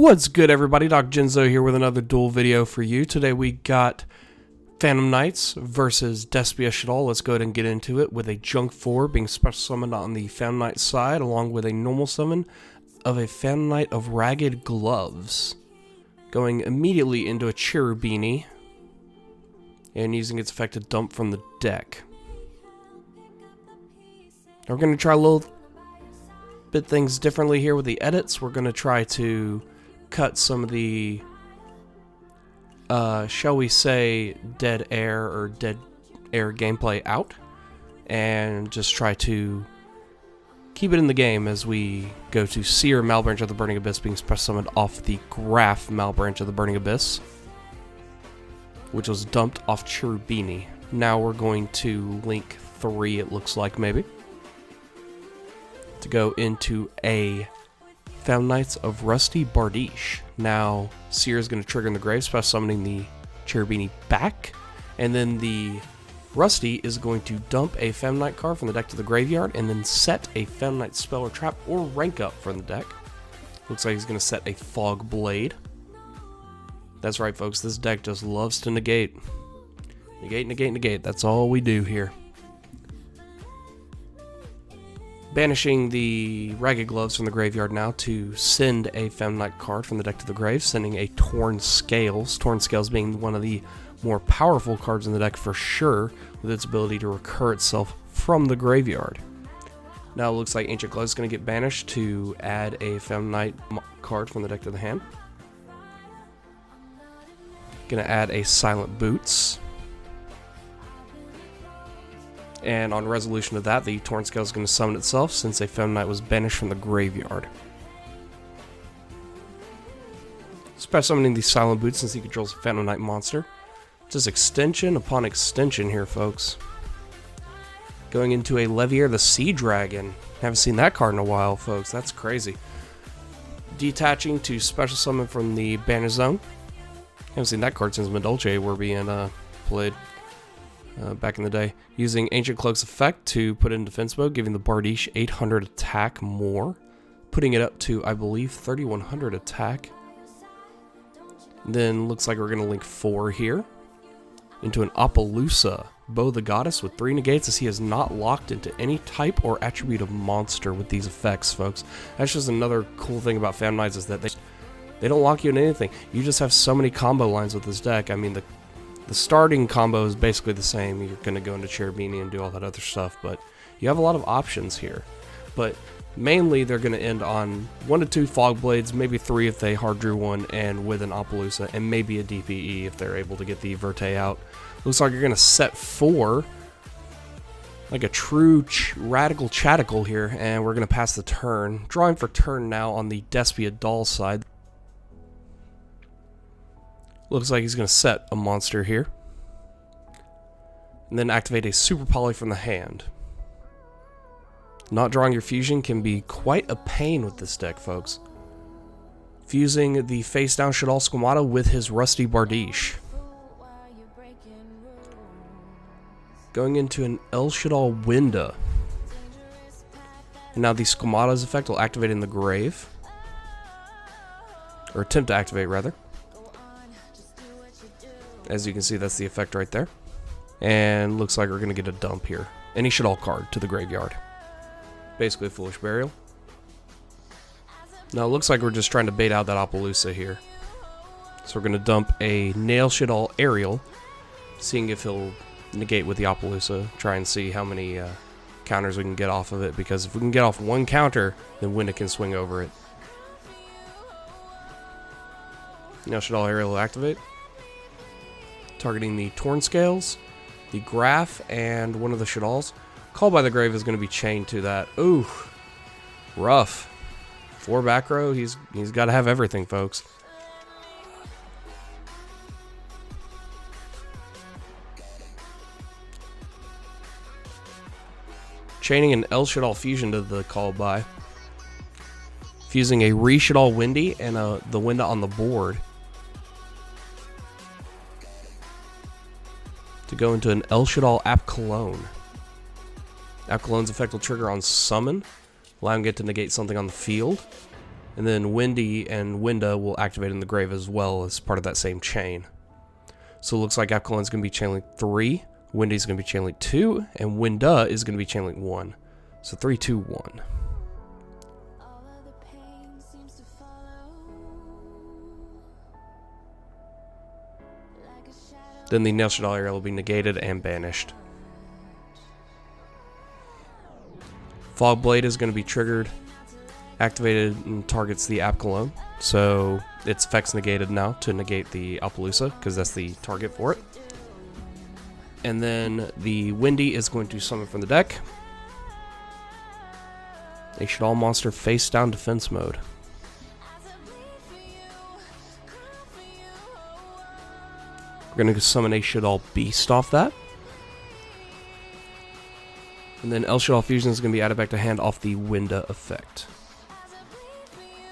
What's good, everybody? Doc Genzo here with another duel video for you. Today we got Phantom Knights versus Despia Shaddoll. Let's go ahead and get into it with a Junk 4 being special summoned on the Phantom Knight side, along with a normal summon of a Phantom Knight of Ragged Gloves. Going immediately into a Cherubini and using its effect to dump from the deck. We're going to try a little bit things differently here with the edits. We're going to try to cut some of the, shall we say, dead air or dead air gameplay out, and just try to keep it in the game as we go to Seer Malbranch of the Burning Abyss being special summoned off the Graph Malbranch of the Burning Abyss, which was dumped off Cherubini. Now we're going to link 3, it looks like, maybe, to go into a Phantom Knights of Rusty Bardiche. Now, Seer is going to trigger in the grave, special summoning the Cherubini back, and then the Rusty is going to dump a Phantom Knight card from the deck to the graveyard, and then set a Phantom Knight spell or trap or rank up from the deck. Looks like he's going to set a Fog Blade. That's right, folks, this deck just loves to negate. Negate, negate, negate. That's all we do here. Banishing the Ragged Gloves from the graveyard now to send a Phantom Knight card from the deck to the grave, sending a Torn Scales. Torn Scales being one of the more powerful cards in the deck for sure, with its ability to recur itself from the graveyard. Now it looks like Ancient Gloves is going to get banished to add a Phantom Knight card from the deck to the hand. Going to add a Silent Boots. And on resolution of that, the Torn Scale is going to summon itself since a Phantom Knight was banished from the graveyard. Special summoning the Silent Boots since he controls a Phantom Knight monster. Just extension upon extension here, folks. Going into a Levier the Sea Dragon. Haven't seen that card in a while, folks. That's crazy. Detaching to special summon from the Banner Zone. Haven't seen that card since Medolce were being played. Back in the day, using Ancient Cloak's effect to put it in defense mode, giving the Bardiche 800 attack more, putting it up to, I believe, 3100 attack. Then looks like we're going to link 4 here into an Appaloosa, Bow the Goddess with 3 negates, as he is not locked into any type or attribute of monster with these effects, folks. That's just another cool thing about Phantom Knights, is that they don't lock you in anything. You just have so many combo lines with this deck. I mean, the starting combo is basically the same. You're going to go into Cherubini and do all that other stuff, but you have a lot of options here. But mainly they're going to end on 1 to 2 Fog Blades, maybe 3 if they hard drew 1, and with an Appaloosa, and maybe a DPE if they're able to get the Verte out. Looks like you're going to set 4, like a true radical chatical here, and we're going to pass the turn. Drawing for turn now on the Despia Shaddoll side. Looks like he's going to set a monster here. And then activate a Super Poly from the hand. Not drawing your fusion can be quite a pain with this deck, folks. Fusing the face down Shaddoll Squamata with his Rusty Bardiche. Going into an El Shaddoll Winda. And now the Squamata's effect will activate in the grave. Or attempt to activate, rather. As you can see, that's the effect right there. And looks like we're going to get a dump here. Any Shaddoll card to the graveyard. Basically a Foolish Burial. Now it looks like we're just trying to bait out that Appaloosa here. So we're going to dump a Nail Shaddoll Aerial. Seeing if he'll negate with the Appaloosa. Try and see how many counters we can get off of it. Because if we can get off 1 counter, then Winda can swing over it. Nail Shaddoll Aerial will activate. Targeting the Torn Scales, the Graph, and one of the Shaddolls. Call by the Grave is going to be chained to that. Ooh, rough. 4 back row, he's got to have everything, folks. Chaining an El Shaddoll Fusion to the call by. Fusing a Re-Shaddoll Windy and the Winda on the board. To go into an El Shaddoll App Cologne. App Cologne's effect will trigger on summon, allowing it to negate something on the field. And then Windy and Winda will activate in the grave as well as part of that same chain. So it looks like Apkallon's going to be chain link 3, Windy's going to be chain link 2, and Winda is going to be chain link 1. So 3, 2, 1. Then the Nail Shaddoll area will be negated and banished. Fog Blade is going to be triggered, activated, and targets the Apkallon. So its effect's negated now to negate the Appaloosa, because that's the target for it. And then the Windy is going to summon from the deck a Shaddoll monster face down defense mode. We're going to summon a Shaddoll Beast off that. And then El Shaddoll Fusion is going to be added back to hand off the Winda effect.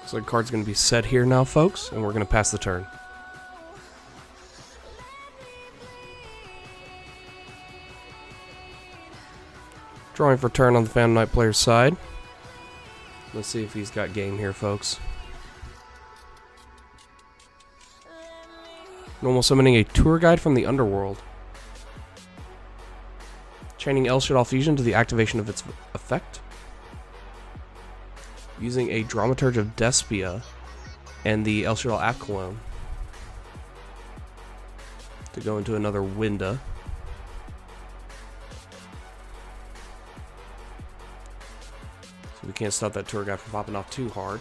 So the card's going to be set here now, folks, and we're going to pass the turn. Drawing for turn on the Phantom Knight player's side. Let's see if he's got game here, folks. Normal summoning a tour guide from the underworld. Chaining El Shaddoll Fusion to the activation of its effect. Using a Dramaturge of Despia and the El Shaddoll Apkallon to go into another Winda. So we can't stop that tour guide from popping off too hard.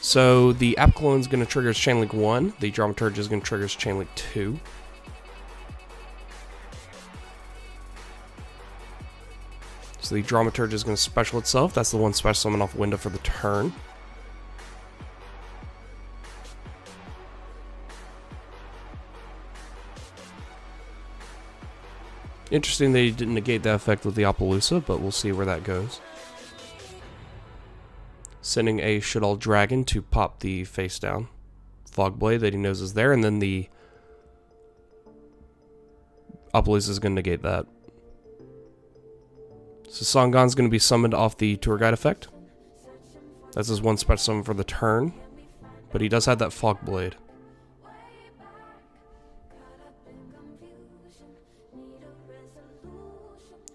So the Apkallon is going to trigger its Chain Link 1. The Dramaturge is going to trigger its Chain Link 2. So the Dramaturge is going to special itself. That's the one special summon off Winda for the turn. Interesting they didn't negate that effect with the Appaloosa, but we'll see where that goes. Sending a Shaddoll Dragon to pop the face down Fog Blade that he knows is there, and then the Appaloosa is going to negate that. So Songon's going to be summoned off the Tour Guide effect. That's his one special summon for the turn, but he does have that Fog Blade.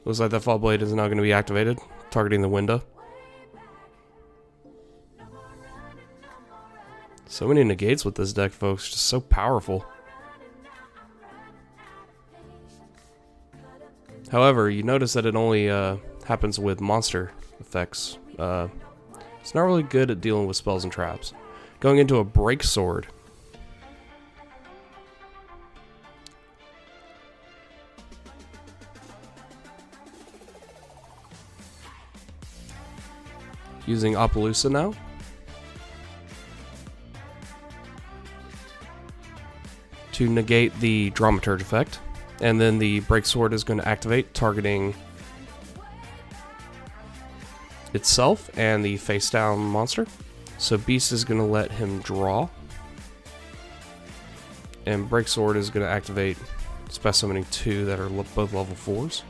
Looks like that Fog Blade is now going to be activated, targeting the window. So many negates with this deck, folks. Just so powerful. However, you notice that it only happens with monster effects. It's not really good at dealing with spells and traps. Going into a Break Sword. Using Appaloosa now. To negate the Dramaturge effect. And then the Break Sword is going to activate, targeting itself and the face down monster. So Beast is going to let him draw. And Break Sword is going to activate Special Summoning 2 that are both level 4s.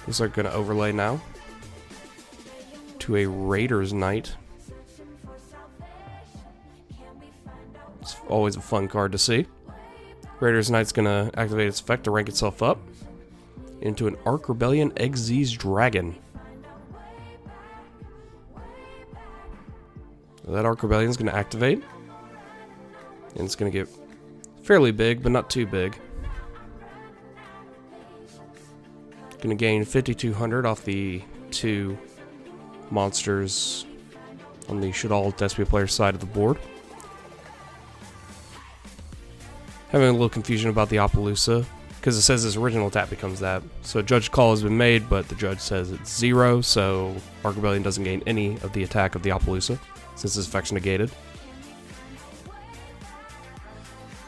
Looks like going to overlay now to a Raider's Knight. It's always a fun card to see. Raider's Knight's going to activate its effect to rank itself up into an Ark Rebellion Xyz Dragon. That Ark Rebellion is going to activate. And it's going to get fairly big, but not too big. Going to gain 5,200 off the 2 monsters on the Shaddoll Despia player side of the board. Having a little confusion about the Appaloosa, because it says his original attack becomes that. So a judge call has been made, but the judge says it's 0, so Ark Rebellion doesn't gain any of the attack of the Appaloosa, since his effect's negated.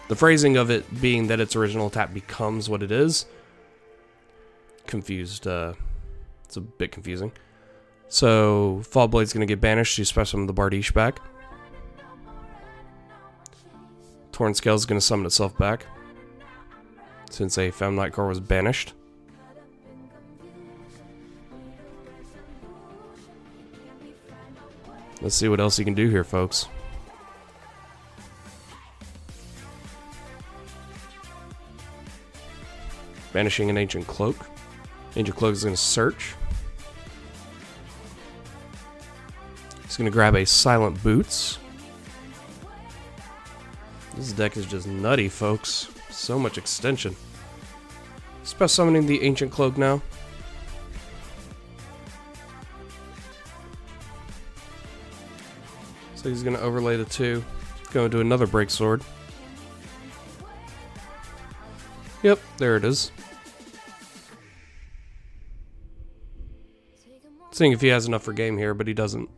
The phrasing of it being that its original attack becomes what it is, confused. It's a bit confusing. So Fog Blade's going to get banished to special summon the Bardiche back. Torn Scale is going to summon itself back, since a Phantom Knight card was banished. Let's see what else he can do here, folks. Banishing an Ancient Cloak. Ancient Cloak is going to search. He's going to grab a Silent Boots. This deck is just nutty, folks. So much extension. Special summoning the Ancient Cloak now. So he's going to overlay the 2. Go into another Break Sword. Yep, there it is. Seeing if he has enough for game here, but he doesn't.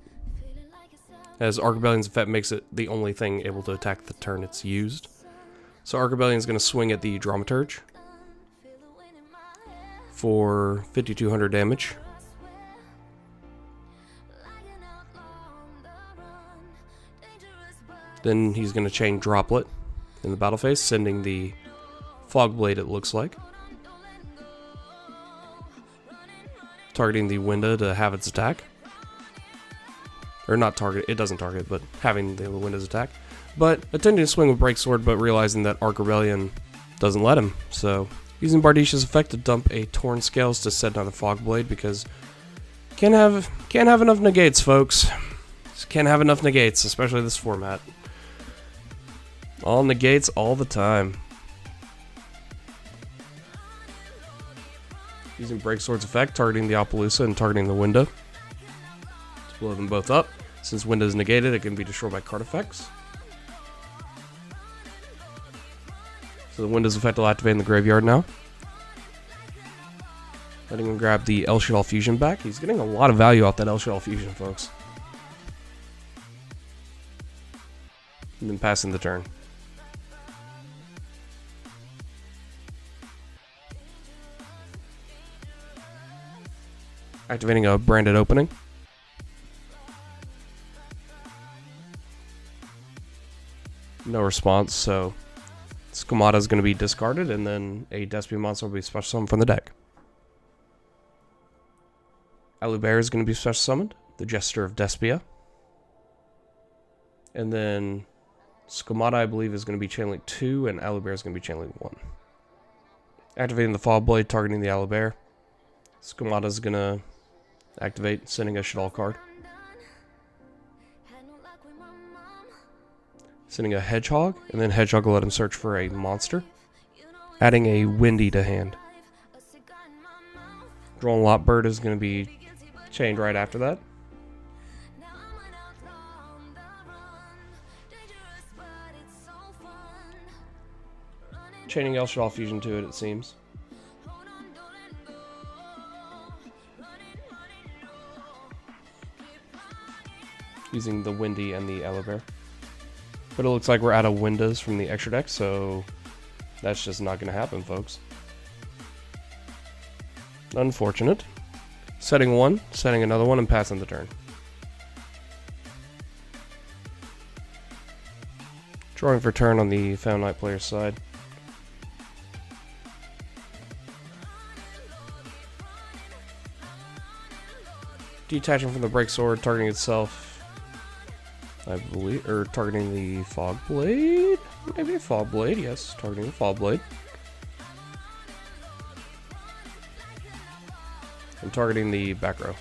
As Archrebellion's effect makes it the only thing able to attack the turn it's used. So Archrebellion's going to swing at the Dramaturge for 5,200 damage. Then he's going to chain Droplet in the battle phase, sending the Fogblade, it looks like. Targeting the window to have its attack. Or not target, it doesn't target, but having the window's attack. But attempting to swing with Break Sword, but realizing that Archrebellion doesn't let him. So using Bardisha's effect to dump a Torn Scales to set another Fogblade, because can't have enough negates, folks. Just can't have enough negates, especially this format. All negates all the time. Using Break Sword's effect, targeting the Appaloosa and targeting the window. To blow them both up. Since window is negated, it can be destroyed by card effects. So the window's effect will activate in the graveyard now. Letting him grab the El Shaddoll Fusion back. He's getting a lot of value off that El Shaddoll Fusion, folks. And then passing the turn. Activating a branded opening. No response, so Skamata is going to be discarded, and then a Despia monster will be special summoned from the deck. Alubear is going to be special summoned, the Jester of Despia. And then Skamata, I believe, is going to be Chain Link 2, and Alubear is going to be Chain Link 1. Activating the Fogblade, targeting the Alubear. Skamata is going to activate, sending a Shaddoll card. Sending a Hedgehog, and then Hedgehog will let him search for a monster. Adding a Windy to hand. Drone Lotbird is going to be chained right after that. Chaining El Shaddoll Fusion to it seems. Using the Windy and the Alubear. But it looks like we're out of windows from the extra deck, so that's just not going to happen, folks. Unfortunate. Setting one, setting another one, and passing the turn. Drawing for turn on the Found Night player's side. Detaching from the Break Sword, targeting itself, I believe, or targeting the Fogblade? Maybe a Fogblade, yes, targeting the Fogblade. And targeting the back row.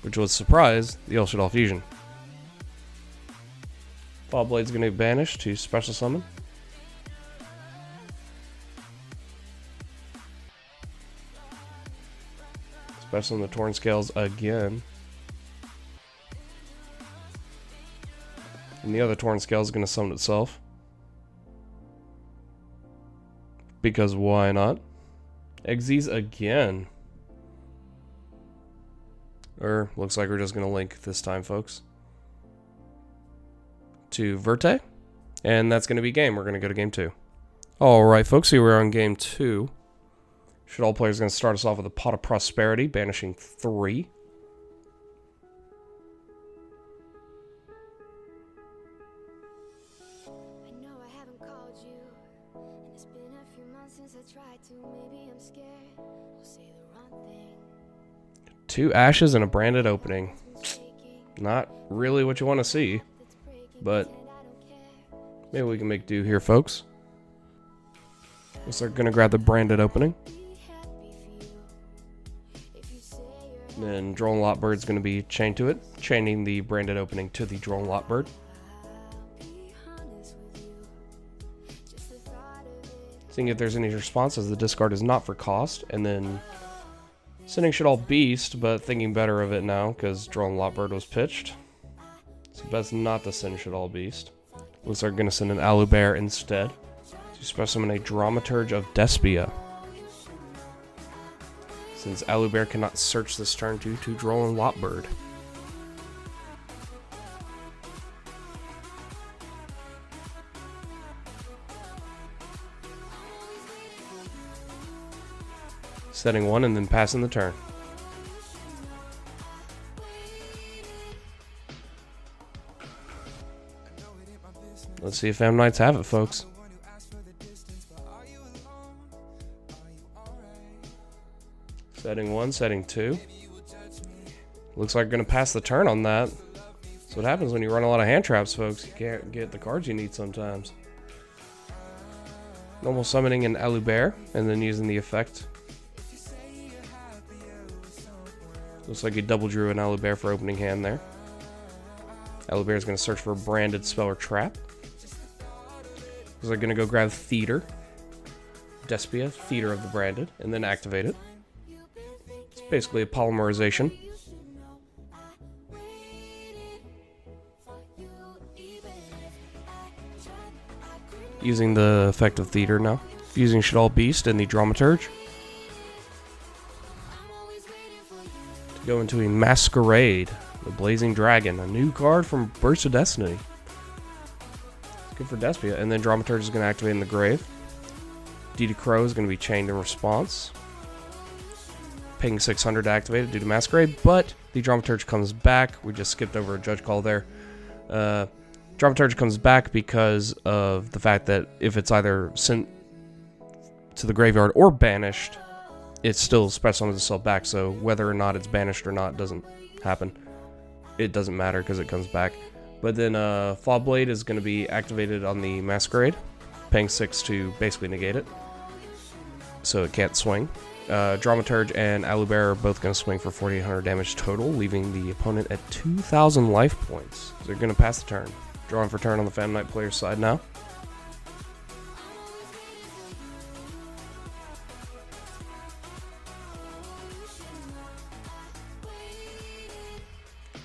Which was, surprise, the El Shaddoll Fusion. Fogblade's going to banish to special summon. Special in the Torn Scales again. And the other Torn Scale is going to summon itself. Because why not? Xyz again. Or looks like we're just going to link this time, folks. To Verte. And that's going to be game. We're going to go to game 2. Alright, folks. Here we're on game 2. Shaddoll player is going to start us off with a Pot of Prosperity, banishing 3. 2 ashes and a branded opening. Not really what you want to see, but maybe we can make do here, folks. Looks like we're gonna grab the branded opening. Then Drone Lot Bird's gonna be chained to it, chaining the branded opening to the Drone Lot Bird. Seeing if there's any responses, the discard is not for cost, and then sending Shaddoll Beast, but thinking better of it now because Drone Lot Bird was pitched. So best not to send Shaddoll Beast. Looks like we're gonna send an Alubear instead. To special summon a Dramaturge of Despia. Since Alubear cannot search this turn due to Drone Lot Bird. Setting 1 and then passing the turn. Let's see if Am Knights have it, folks. Setting 1, setting 2. Looks like we're going to pass the turn on that. That's what happens when you run a lot of hand traps, folks. You can't get the cards you need sometimes. Normal summoning an Alubear and then using the effect. Looks like he double drew an Alubear for opening hand there. Alubear is going to search for a branded spell or trap. Looks like going to go grab Theater. Despia, Theater of the branded, and then activate it. It's basically a polymerization. Using the effect of Theater now. Using Shaddoll Beast and the Dramaturge. Go into a Masquerade, the Blazing Dragon, a new card from Burst of Destiny. It's good for Despia, and then Dramaturge is going to activate in the grave. Deed of Crow is going to be chained in response. Paying 600 to activate it due to Masquerade, but the Dramaturge comes back. We just skipped over a judge call there. Dramaturge comes back because of the fact that if it's either sent to the graveyard or banished, it's still special summons itself back, so whether or not it's banished or not doesn't happen. It doesn't matter because it comes back. But then Fall Blade is going to be activated on the Masquerade, paying 6 to basically negate it, so it can't swing. Dramaturge and Alubear are both going to swing for 4,800 damage total, leaving the opponent at 2,000 life points. So they're going to pass the turn. Drawing for turn on the Phantom Knight player's side now.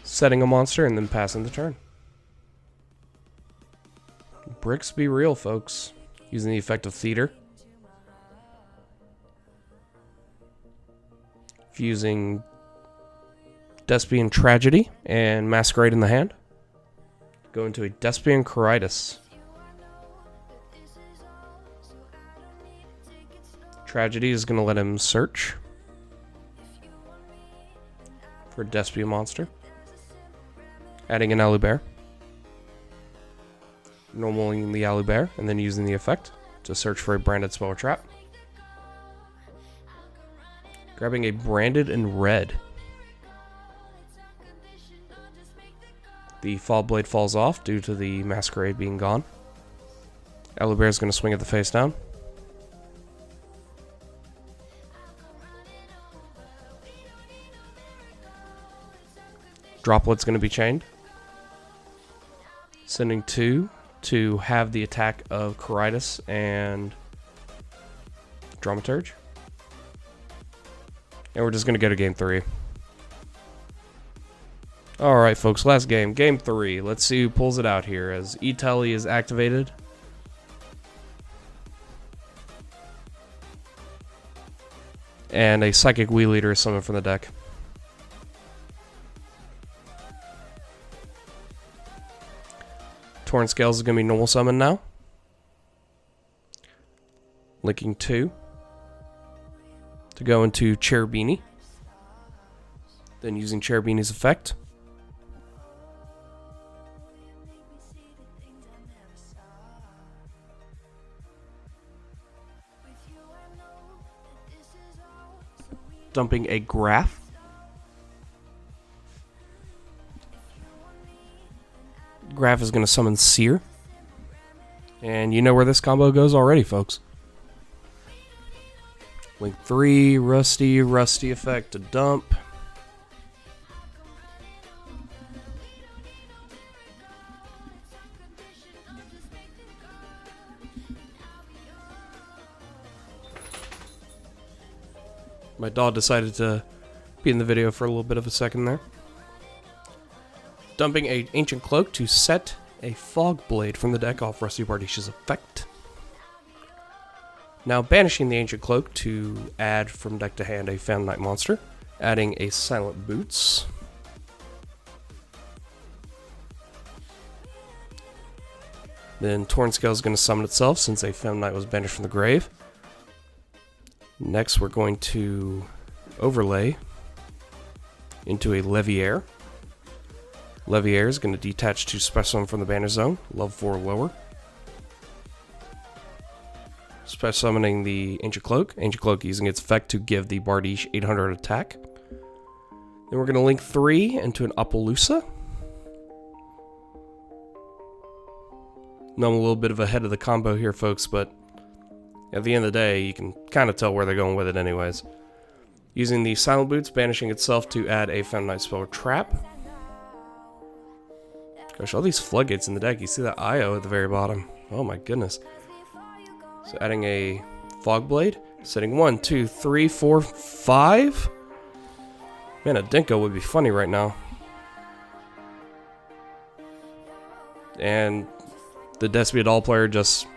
Setting a monster and then passing the turn. Bricks be real, folks. Using the effect of Theater. Fusing Despian Tragedy and Masquerade in the hand. Go into a Despian Coritis. Tragedy is going to let him search for a Despia monster. Adding an Alubear. Normaling the Alubear, and then using the effect to search for a branded spell or trap. Grabbing a branded in red. The Fall Blade falls off due to the Masquerade being gone. Alubear is going to swing at the face down. Droplet's going to be chained. Sending 2 to have the attack of Coritis and Dramaturge. And we're just going to go to game 3. Alright, folks, last game. Game 3. Let's see who pulls it out here as E-Telly is activated. And a Psychic Wii Leader is summoned from the deck. Torn Scales is going to be normal summon now. Linking 2 to go into Cherubini. Then using Cherubini's effect. dumping a Graph. Graph is going to summon Seer. And you know where this combo goes already, folks. Link 3, Rusty effect to dump. My dog decided to be in the video for a little bit of a second there. Dumping a Ancient Cloak to set a Fog Blade from the deck off Rusty Bardish's effect. Now banishing the Ancient Cloak to add from deck to hand a Found Night monster. Adding a Silent Boots. Then Torn Scale is going to summon itself since a Found Night was banished from the grave. Next we're going to overlay into a Leviair. Leviair is going to detach to Special Summon from the Banish Zone, level 4 or lower. Special Summoning the Ancient Cloak. Ancient Cloak using its effect to give the Bardiche 800 attack. Then we're going to link 3 into an Appaloosa. Now I'm a little bit of ahead of the combo here, folks, but at the end of the day, you can kind of tell where they're going with it anyways. Using the Silent Boots, banishing itself to add a Found Night spell Trap. Gosh, all these floodgates in the deck. You see that IO at the very bottom. Oh my goodness. So adding a Fog Blade. Setting 1, 2, 3, 4, 5. Man, a Dinko would be funny right now. And the Despia Shaddoll player just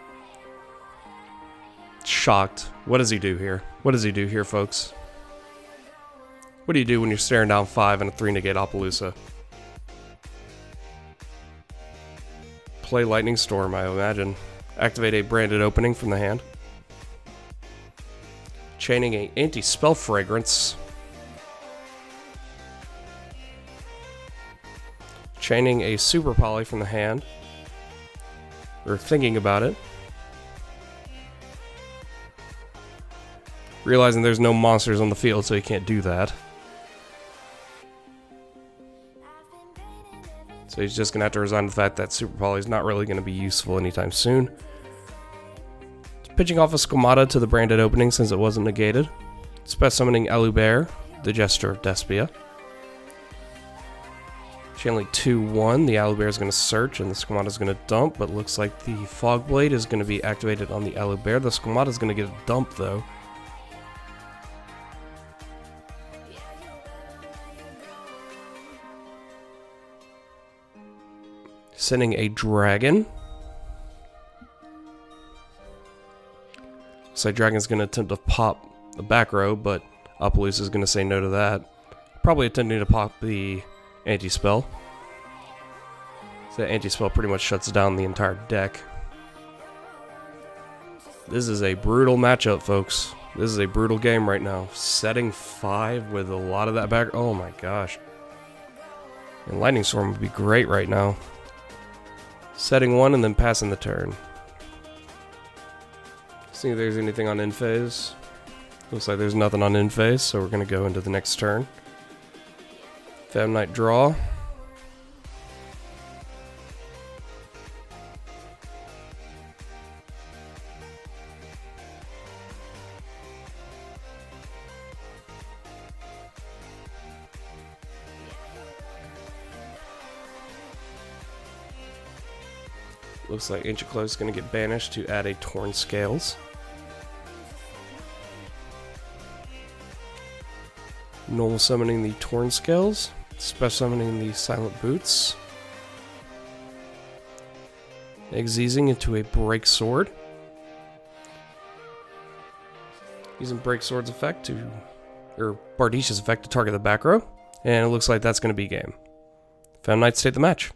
shocked. What does he do here? What does he do here, folks? What do you do when you're staring down 5 and a 3 negate Appaloosa? Play Lightning Storm, I imagine. Activate a branded opening from the hand. Chaining a Anti-Spell Fragrance. Chaining a Super Poly from the hand. Or thinking about it. Realizing there's no monsters on the field, so you can't do that. So he's just going to have to resign to the fact that Super Poly is not really going to be useful anytime soon. Pitching off a Squamata to the branded opening since it wasn't negated. Special Summoning Aluber, the Jester of Despia. Channeling 2-1, the Aluber is going to search and the Squamata is going to dump, but looks like the Fog Blade is going to be activated on the Aluber. The Squamata is going to get a dump though. Sending a Dragon. So Dragon's going to attempt to pop the back row, but Appaloosa is going to say no to that. Probably attempting to pop the anti-spell. So that anti-spell pretty much shuts down the entire deck. This is a brutal matchup, folks. This is a brutal game right now. Setting 5 with a lot of that back. Oh my gosh. And Lightning Storm would be great right now. Setting 1 and then passing the turn. See if there's anything on end phase. Looks like there's nothing on end phase, so we're going to go into the next turn. Found Night draw. Looks like Ancient Cloak is going to get banished to add a Torn Scales. Normal summoning the Torn Scales. Special summoning the Silent Boots. Exeasing into a Break Sword. Using Break Sword's effect to, or Bardish's effect to target the back row. And it looks like that's going to be game. Found Night state the match.